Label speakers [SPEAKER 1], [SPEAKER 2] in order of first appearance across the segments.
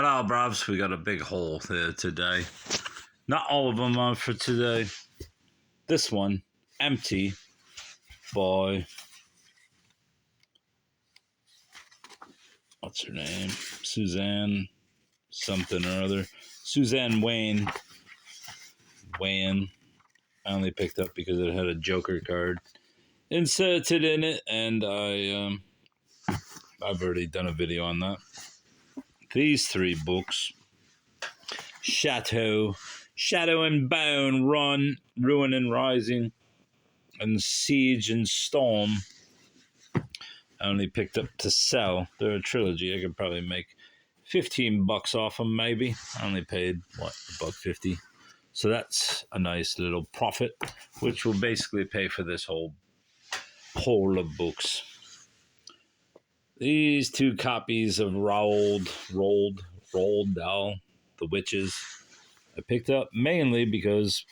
[SPEAKER 1] Hello, bruvs. We got a big haul here today. Not all of them are for today. This one, Empty, by, what's her name? Suzanne something or other. Suzanne Wayne. I only picked up because it had a Joker card inserted in it, and I've already done a video on that. These three books, Shadow and Bone, Ruin and Rising, and Siege and Storm, I only picked up to sell. They're a trilogy. I could probably make $15 off them, maybe. I only paid, $1.50. So that's a nice little profit, which will basically pay for this whole of books. These two copies of Roald Dahl, The Witches, I picked up mainly because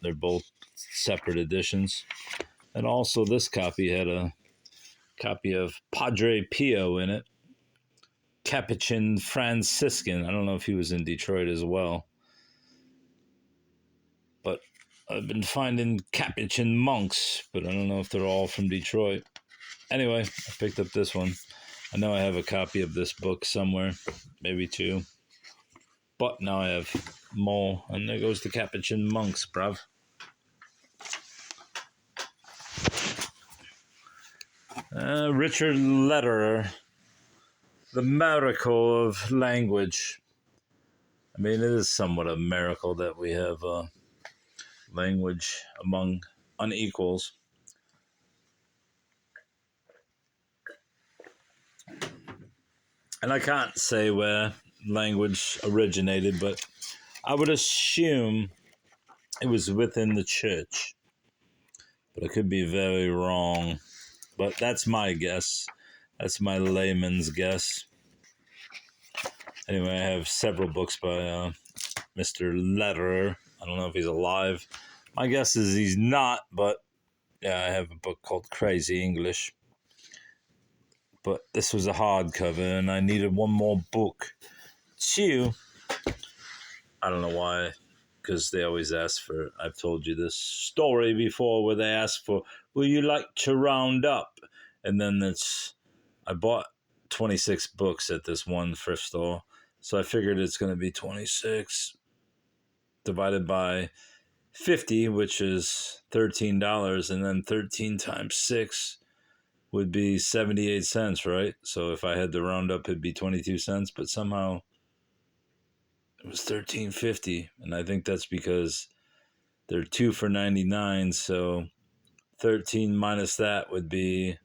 [SPEAKER 1] they're both separate editions. And also this copy had a copy of Padre Pio in it. Capuchin Franciscan. I don't know if he was in Detroit as well. But I've been finding Capuchin monks, but I don't know if they're all from Detroit. Anyway, I picked up this one. I know I have a copy of this book somewhere, maybe two. But now I have more, and there goes the Capuchin monks, bruv. Richard Lederer, The Miracle of Language. I mean, it is somewhat a miracle that we have language among unequals. And I can't say where language originated, but I would assume it was within the church. But I could be very wrong. But that's my guess. That's my layman's guess. Anyway, I have several books by Mr. Lederer. I don't know if he's alive. My guess is he's not, but yeah, I have a book called Crazy English. But this was a hardcover, and I needed one more book. I don't know why, because they always ask for, I've told you this story before, where they ask for, will you like to round up? And then I bought 26 books at this one thrift store, so I figured it's going to be 26 divided by 50, which is $13, and then 13 times 6 would be 78 cents, right? So if I had to round up, it'd be 22 cents, but somehow it was $13.50, and I think that's because they're 2 for $99, so 13 minus that would be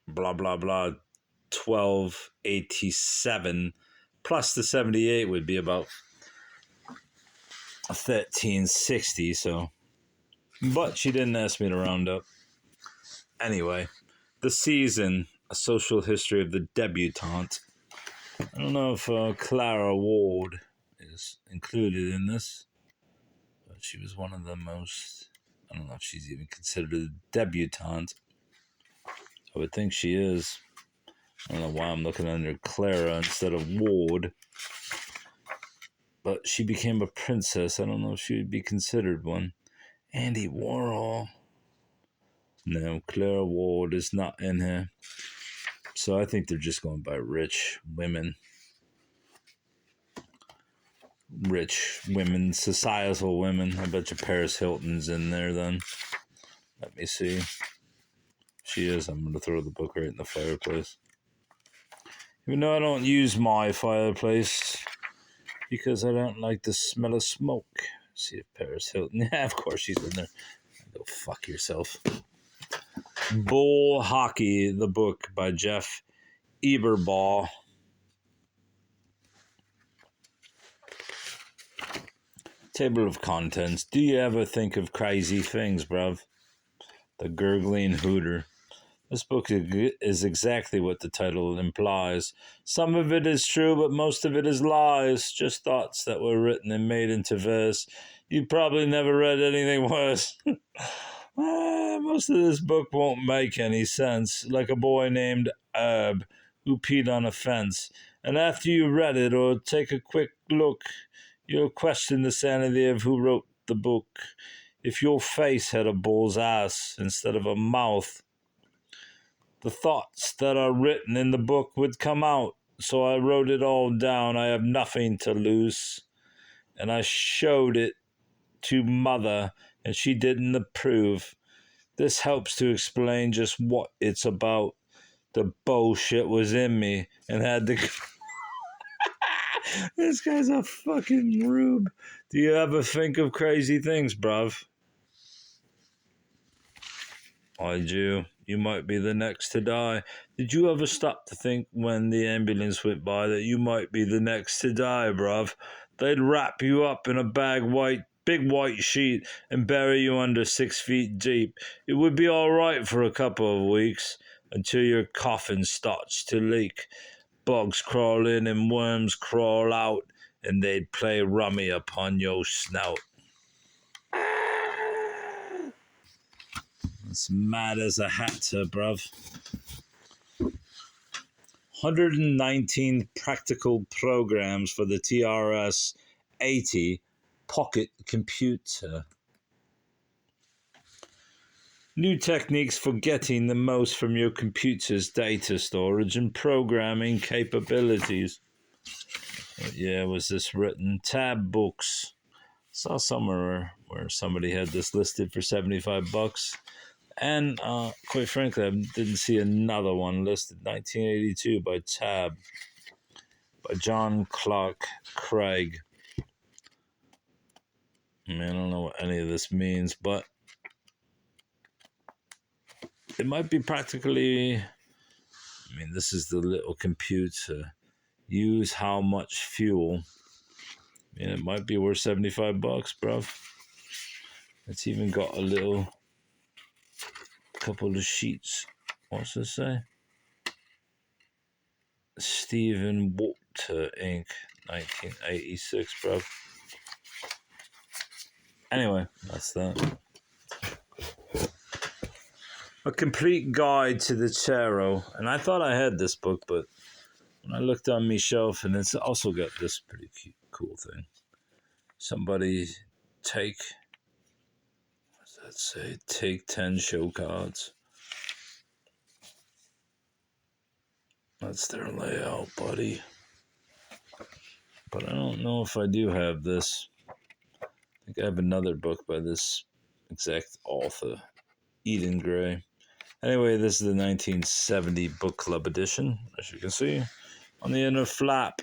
[SPEAKER 1] blah blah blah $12.87, plus the 78 would be about $13.60. So, but she didn't ask me to round up. Anyway, The Season, A Social History of the Debutante. I don't know if Clara Ward is included in this, but she was one of the most, I don't know if she's even considered a debutante. I would think she is. I don't know why I'm looking under Clara instead of Ward. But she became a princess. I don't know if she would be considered one. Andy Warhol. No, Clara Ward is not in here. So I think they're just going by rich women. Rich women, societal women. I bet you Paris Hilton's in there then. Let me see. She is. I'm going to throw the book right in the fireplace. Even though I don't use my fireplace because I don't like the smell of smoke. See if Paris Hilton. Yeah, of course she's in there. Go fuck yourself. Bull Hockey, the book by Jeff Eberbaugh. Table of contents. Do you ever think of crazy things, bruv? The Gurgling Hooter. This book is exactly what the title implies. Some of it is true, but most of it is lies. Just thoughts that were written and made into verse. You probably never read anything worse. Most of this book won't make any sense. Like a boy named Herb, who peed on a fence, and after you read it or take a quick look, you'll question the sanity of who wrote the book. If your face had a bull's ass instead of a mouth, the thoughts that are written in the book would come out. So I wrote it all down. I have nothing to lose. And I showed it to Mother, and she didn't approve. This helps to explain just what it's about. The bullshit was in me and had to... This guy's a fucking rube. Do you ever think of crazy things, bruv? I do. You might be the next to die. Did you ever stop to think when the ambulance went by that you might be the next to die, bruv? They'd wrap you up in a big white sheet and bury you under 6 feet deep. It would be all right for a couple of weeks until your coffin starts to leak. Bugs crawl in and worms crawl out, and they'd play rummy upon your snout. It's mad as a hatter, bruv. 119 practical programs for the TRS-80 pocket computer. New techniques for getting the most from your computer's data storage and programming capabilities. What year was this written? Tab Books. Saw somewhere where somebody had this listed for $75. And quite frankly, I didn't see another one listed. 1982 by Tab, by John Clark Craig. I don't know what any of this means, but it might be practically... this is the little computer. Use how much fuel? It might be worth $75, bruv. It's even got a little... couple of sheets. What's this say? Stephen Walter, Inc., 1986, bro. Anyway, that's that. A complete guide to the Chero. And I thought I had this book, but when I looked on my shelf, and it's also got this pretty cute, cool thing. Somebody take... What's that say? Take 10 show cards. That's their layout, buddy. But I don't know if I do have this. I think I have another book by this exact author, Eden Gray. Anyway, this is the 1970 book club edition, as you can see, on the inner flap.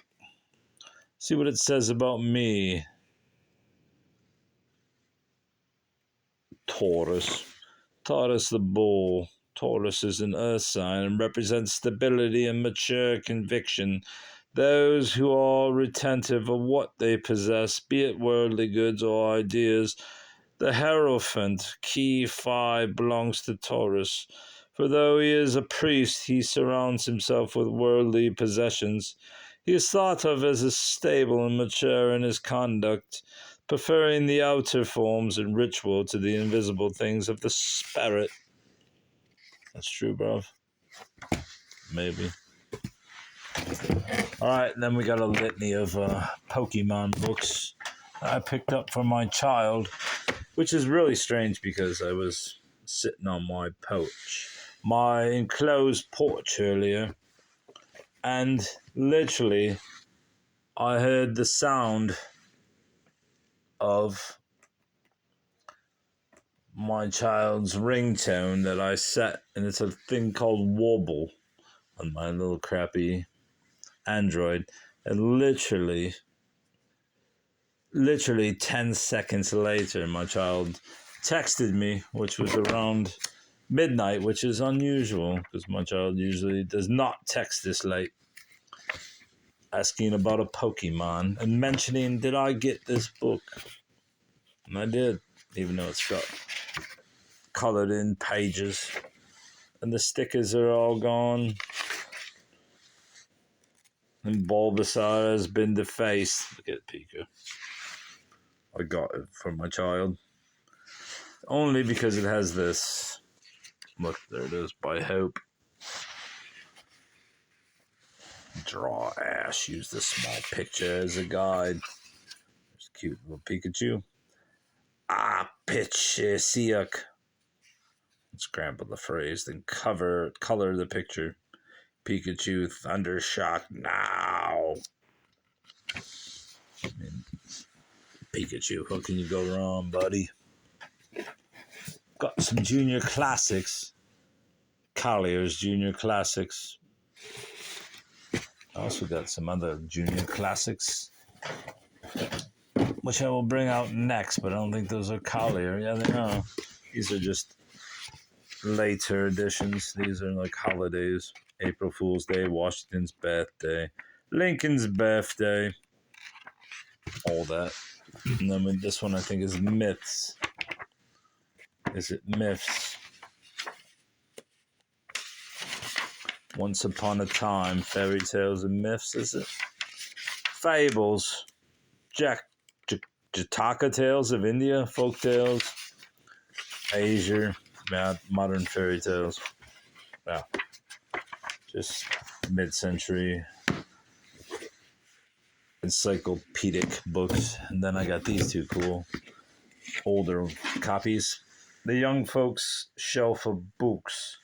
[SPEAKER 1] See what it says about me. Taurus. Taurus the bull. Taurus is an earth sign and represents stability and mature conviction. Those who are retentive of what they possess, be it worldly goods or ideas. The Hierophant, key 5, belongs to Taurus. For though he is a priest, he surrounds himself with worldly possessions. He is thought of as stable and mature in his conduct, preferring the outer forms and ritual to the invisible things of the spirit. That's true, bruv. Maybe. Alright, then we got a litany of Pokemon books I picked up for my child, which is really strange because I was sitting on my enclosed porch earlier, and literally I heard the sound of my child's ringtone that I set, and it's a thing called Warble on my little crappy Android, and literally 10 seconds later my child texted me, which was around midnight, which is unusual because my child usually does not text this late, asking about a Pokemon and mentioning, did I get this book? And I did, even though it's got colored in pages and the stickers are all gone and Bulbasaur has been defaced. Look at Pika. I got it for my child only because it has this. Look, there it is, by Hope. draw ass. Use the small picture as a guide. There's a cute little Pikachu. Pitch-siak. Scramble the phrase, then color the picture. Pikachu Thundershock now. I mean, Pikachu, how can you go wrong, buddy? Got some junior classics. Collier's junior classics. I also got some other junior classics, which I will bring out next, but I don't think those are Collier. Yeah, they are. These are just later editions. These are like holidays. April Fool's Day, Washington's birthday, Lincoln's birthday, all that. And then this one I think is Myths. Is it Myths? Once Upon a Time, Fairy Tales and Myths, is it? Fables, Jataka Tales of India, Folk Tales, Asia, Modern Fairy Tales. Wow. Just mid-century encyclopedic books. And then I got these two cool older copies. The Young Folks Shelf of Books.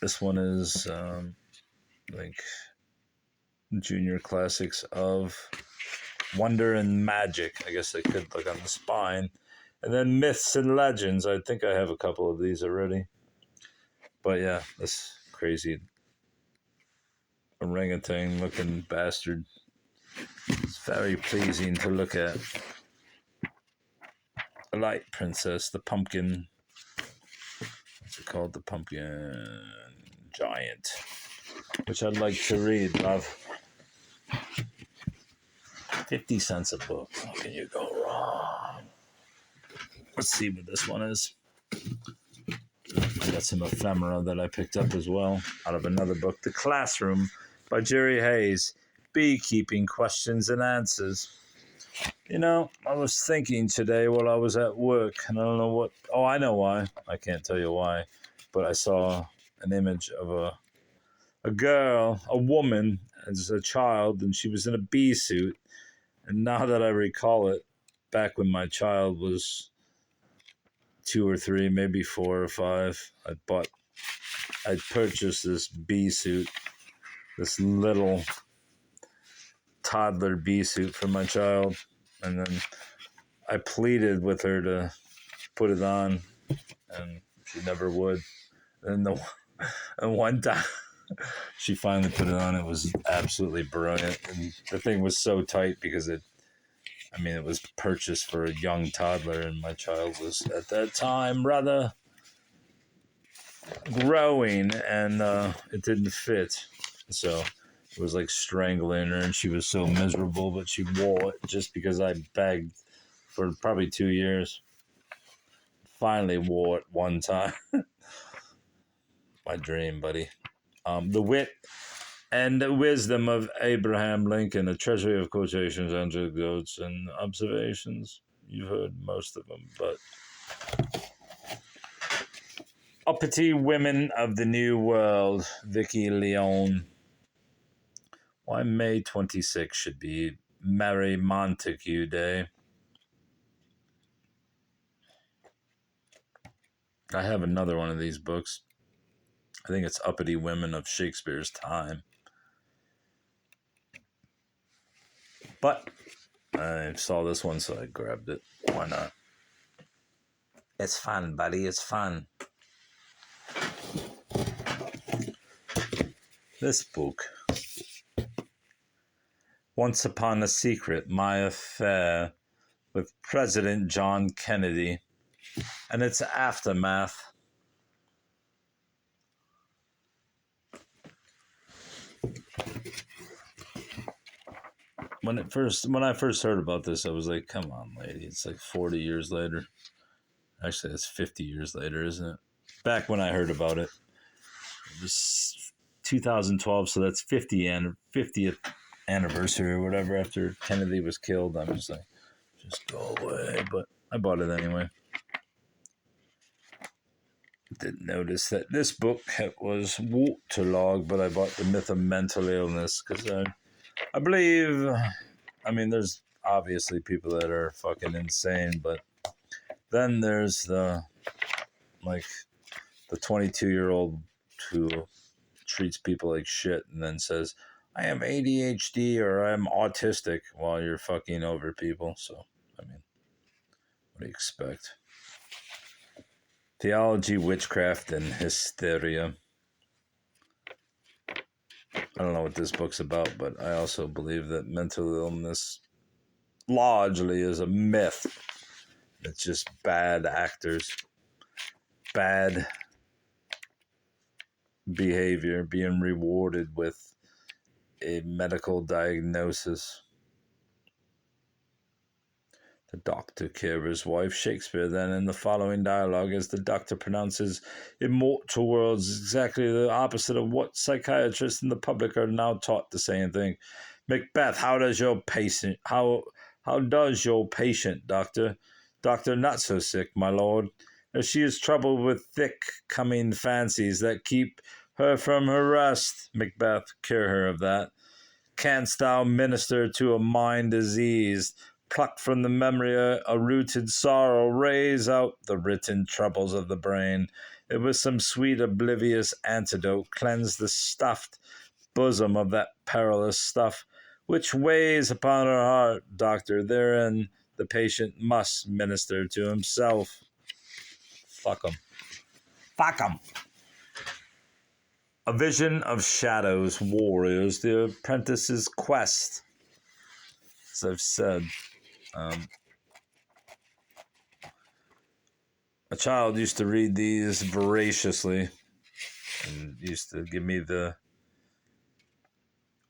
[SPEAKER 1] This one is like junior classics of Wonder and Magic. I guess they could look on the spine. And then Myths and Legends. I think I have a couple of these already. But yeah, this crazy orangutan looking bastard. It's very pleasing to look at. The Light Princess, the pumpkin. What's it called? The Pumpkin Giant. Which I'd like to read, love. 50 cents a book. How can you go wrong? Let's see what this one is. I got some ephemera that I picked up as well out of another book, The Classroom by Jerry Hayes, Beekeeping Questions and Answers. You know, I was thinking today while I was at work, and I don't know what, I know why. I can't tell you why, but I saw an image of a girl, a woman, as a child, and she was in a bee suit. And now that I recall it, back when my child was 2 or 3, maybe 4 or 5, I'd purchased this bee suit, this little toddler bee suit for my child, and then I pleaded with her to put it on, and she never would. And one time she finally put it on. It was absolutely brilliant, and the thing was so tight because it was purchased for a young toddler, and my child was at that time rather growing, and it didn't fit. So it was like strangling her, and she was so miserable, but she wore it just because I begged for probably 2 years. Finally wore it one time. My dream, buddy. The wit and the wisdom of Abraham Lincoln, a treasury of quotations, anecdotes, and observations. You've heard most of them, but uppity women of the New World, Vicky Leone. Why May 26th should be Mary Montague Day. I have another one of these books. I think it's Uppity Women of Shakespeare's Time. But I saw this one, so I grabbed it. Why not? It's fun, buddy. It's fun. This book. Once Upon a Secret, My Affair with President John Kennedy and its aftermath. When I first heard about this, I was like, come on, lady. It's like 40 years later. Actually, it's 50 years later, isn't it? Back when I heard about it. It was 2012, so that's 50th anniversary or whatever after Kennedy was killed. I'm just like, just go away. But I bought it anyway. didn't notice that this book was waterlogged, but I bought The Myth of Mental Illness because I believe, I mean, there's obviously people that are fucking insane, but then there's the 22-year-old who treats people like shit and then says, I am ADHD or I'm autistic while you're fucking over people. So, I mean, what do you expect? Theology, Witchcraft, and Hysteria. I don't know what this book's about, but I also believe that mental illness largely is a myth. It's just bad actors, bad behavior being rewarded with a medical diagnosis. The doctor cared for his wife. Shakespeare then, in the following dialogue, as the doctor pronounces immortal words, exactly the opposite of what psychiatrists and the public are now taught to say and think. Macbeth, how does your patient, doctor? Doctor, not so sick, my lord. As she is troubled with thick coming fancies that keep her from her rest. Macbeth, cure her of that. Canst thou minister to a mind diseased? Pluck from the memory a rooted sorrow, raise out the written troubles of the brain. It was some sweet oblivious antidote, cleanse the stuffed bosom of that perilous stuff, which weighs upon her heart, doctor. Therein the patient must minister to himself. Fuck 'em. Fuck 'em. A Vision of Shadows, Warriors, The Apprentice's Quest. As I've said, a child used to read these voraciously and used to give me the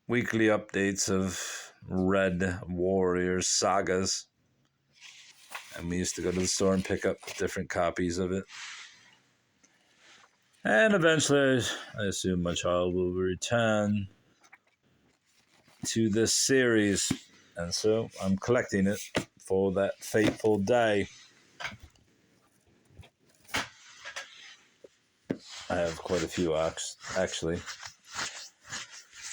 [SPEAKER 1] weekly updates of Red Warriors sagas. And we used to go to the store and pick up different copies of it. And eventually, I assume my child will return to this series. And so I'm collecting it for that fateful day. I have quite a few, actually.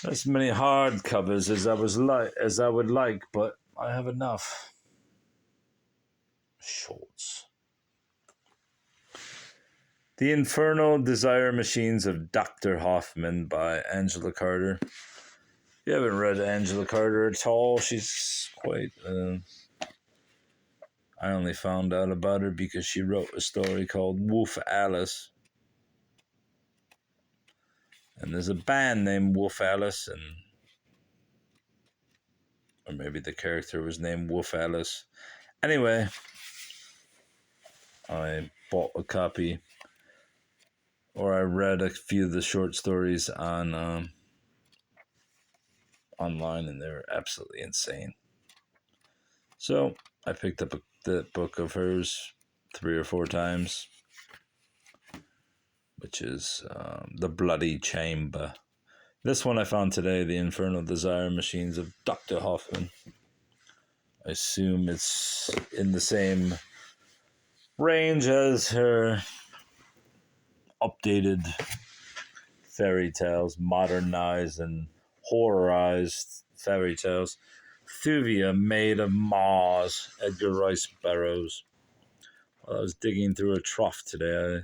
[SPEAKER 1] Not as many hardcovers as I would like, but I have enough. Shorts. The Infernal Desire Machines of Dr. Hoffman by Angela Carter. If you haven't read Angela Carter at all, she's quite... I only found out about her because she wrote a story called Wolf Alice. And there's a band named Wolf Alice, or maybe the character was named Wolf Alice. Anyway, I bought a copy, or I read a few of the short stories on online, and they're absolutely insane. So I picked up the book of hers 3 or 4 times, which is The Bloody Chamber. This one I found today, The Infernal Desire Machines of Dr. Hoffman. I assume it's in the same range as her updated fairy tales, modernized and horrorized fairy tales. Thuvia, Maid of Mars, Edgar Rice Burroughs. While I was digging through a trough today,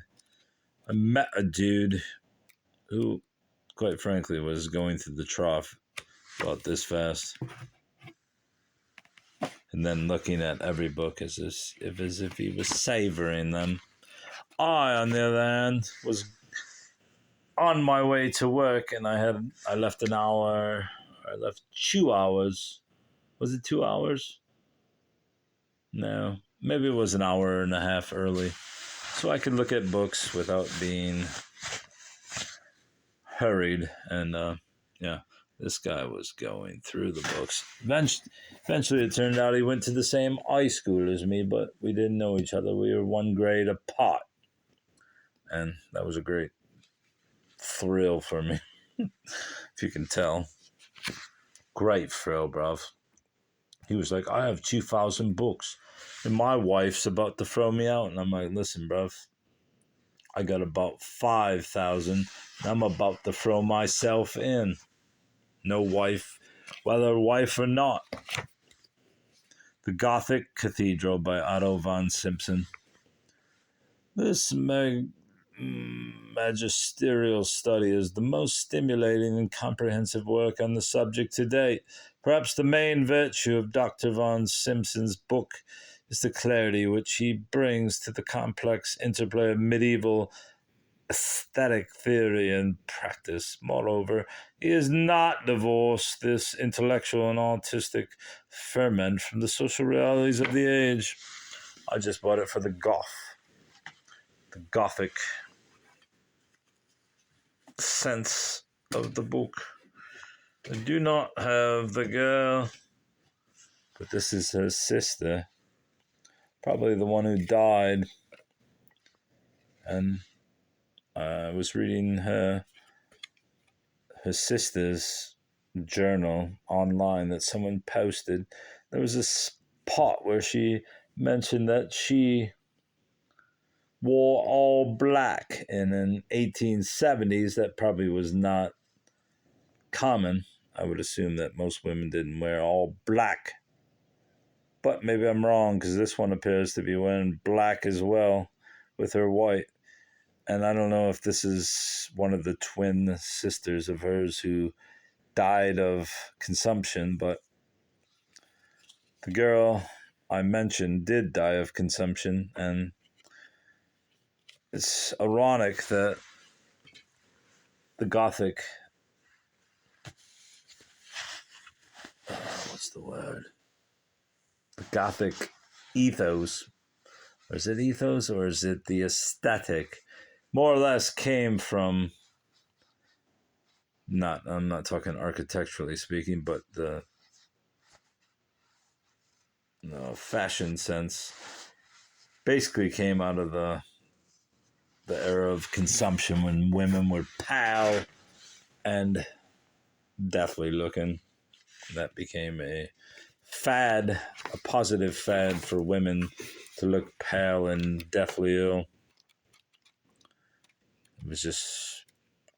[SPEAKER 1] I met a dude who, quite frankly, was going through the trough about this fast. And then looking at every book as if he was savoring them. I, on the other hand, was on my way to work, and I left an hour. I left 2 hours. Was it 2 hours? No, maybe it was an hour and a half early, so I could look at books without being hurried. And yeah, this guy was going through the books. Eventually, it turned out he went to the same high school as me, but we didn't know each other. We were 1 grade apart, and that was a great thrill for me, if you can tell. Great thrill, bruv. He was like, I have 2,000 books, and my wife's about to throw me out. And I'm like, listen, bruv, I got about 5,000. I'm about to throw myself in. No wife, whether wife or not. The Gothic Cathedral by Otto von Simpson. This magisterial study is the most stimulating and comprehensive work on the subject to date. Perhaps the main virtue of Dr. von Simpson's book is the clarity which he brings to the complex interplay of medieval aesthetic theory and practice. Moreover, he has not divorced this intellectual and artistic ferment from the social realities of the age. I just bought it for the Gothic sense of the book. I do not have the girl, but this is her sister, probably the one who died. And I was reading her sister's journal online that someone posted. There was a spot where she mentioned that she wore all black in the 1870s. That probably was not common. I would assume that most women didn't wear all black. But maybe I'm wrong, because this one appears to be wearing black as well with her white. And I don't know if this is one of the twin sisters of hers who died of consumption, but the girl I mentioned did die of consumption, and it's ironic that the Gothic, what's the word? The Gothic ethos, or is it ethos, or is it the aesthetic, more or less came from, I'm not talking architecturally speaking, but the fashion sense basically came out of the era of consumption when women were pale and deathly looking. That became a fad, a positive fad for women to look pale and deathly ill. It was just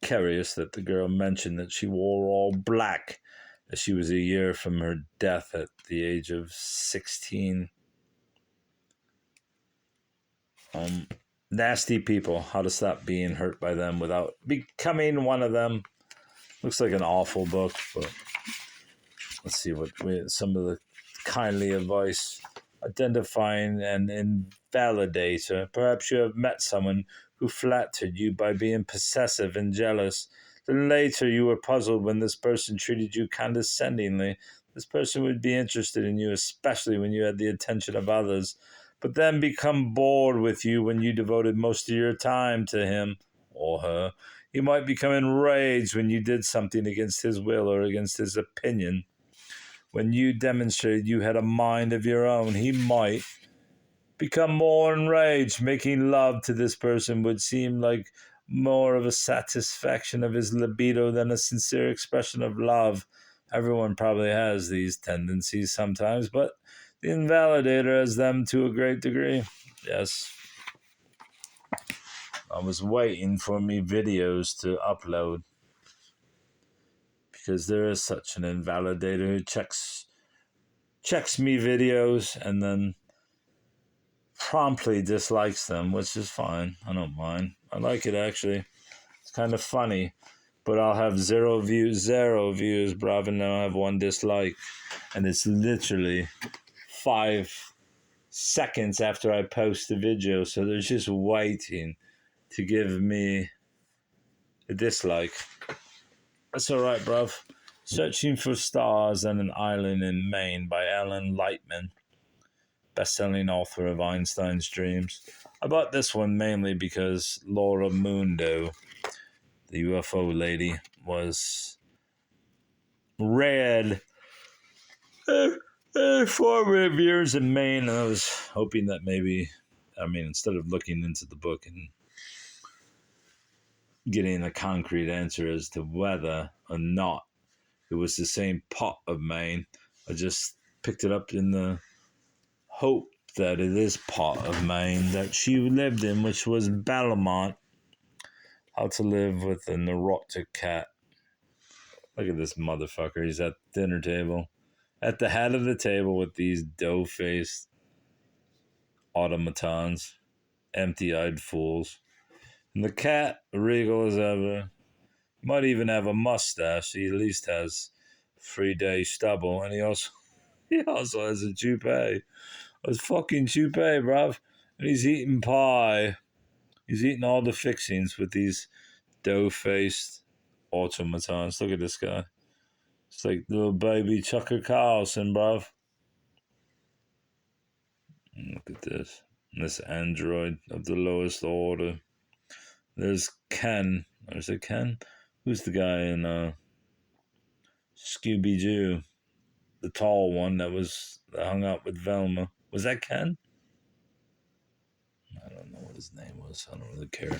[SPEAKER 1] curious that the girl mentioned that she wore all black, as she was a year from her death at the age of 16. Nasty people, how to stop being hurt by them without becoming one of them. Looks like an awful book, but let's see what some of the kindly advice. Identifying an invalidator. Perhaps you have met someone who flattered you by being possessive and jealous. Then later you were puzzled when this person treated you condescendingly. This person would be interested in you, especially when you had the attention of others, but then become bored with you when you devoted most of your time to him or her. He might become enraged when you did something against his will or against his opinion. When you demonstrated you had a mind of your own, he might become more enraged. Making love to this person would seem like more of a satisfaction of his libido than a sincere expression of love. Everyone probably has these tendencies sometimes, but the invalidator has them to a great degree. Yes. I was waiting for me videos to upload, because there is such an invalidator who checks me videos and then promptly dislikes them, which is fine. I don't mind. I like it, actually. It's kind of funny. But I'll have 0 views, Bravo, and I'll have 1 dislike. And it's literally 5 seconds after I post the video. So they're just waiting to give me a dislike. That's all right, bruv. Searching for Stars on an Island in Maine by Alan Lightman, best-selling author of Einstein's Dreams. I bought this one mainly because Laura Mundo, the UFO lady, was read 4 years in Maine, and I was hoping that maybe, instead of looking into the book and getting a concrete answer as to whether or not it was the same pot of Maine, I just picked it up in the hope that it is part of Maine that she lived in, which was Belmont, How to Live with a Neurotic Cat. Look at this motherfucker. He's at the dinner table. At the head of the table with these dough-faced automatons. Empty-eyed fools. And the cat, regal as ever. Might even have a mustache. He at least has 3-day stubble. And he also has a toupee. A fucking toupee, bruv. And he's eating pie. He's eating all the fixings with these dough-faced automatons. Look at this guy. It's like little baby Tucker Carlson, bruv. Look at this. This android of the lowest order. There's Ken. There's a Ken? Who's the guy in Scooby-Doo? The tall one that hung out with Velma. Was that Ken? I don't know what his name was. I don't really care.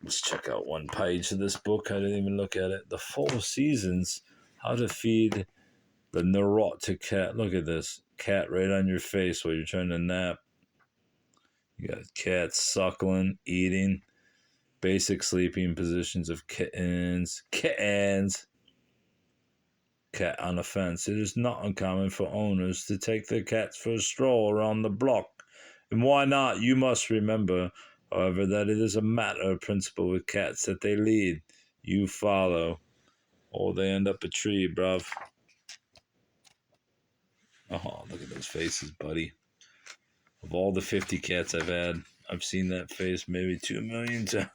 [SPEAKER 1] Let's check out one page of this book. I didn't even look at it. The 4 Seasons. How to Feed the Neurotic Cat. Look at this. Cat right on your face while you're trying to nap. You got cats suckling, eating. Basic sleeping positions of kittens. Kittens. Cat on a fence. It is not uncommon for owners to take their cats for a stroll around the block. And why not? You must remember, however, that it is a matter of principle with cats that they lead, you follow, or they end up a tree, bruv. Oh, look at those faces, buddy. Of all the 50 cats I've had, I've seen that face maybe 2 million times.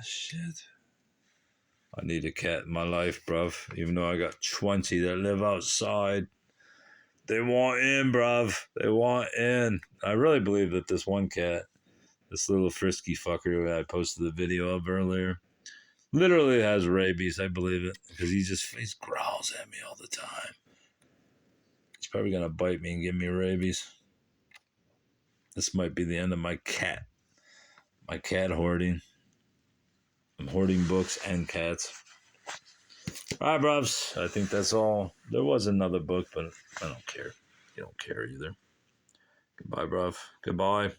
[SPEAKER 1] Shit. I need a cat in my life, bruv. Even though I got 20 that live outside. They want in, bruv. They want in. I really believe that this one cat, this little frisky fucker who I posted the video of earlier, literally has rabies. I believe it. Because he growls at me all the time. He's probably going to bite me and give me rabies. This might be the end of my cat hoarding. I'm hoarding books and cats. All right, bruvs. I think that's all. There was another book, but I don't care. You don't care either. Goodbye, bruv. Goodbye.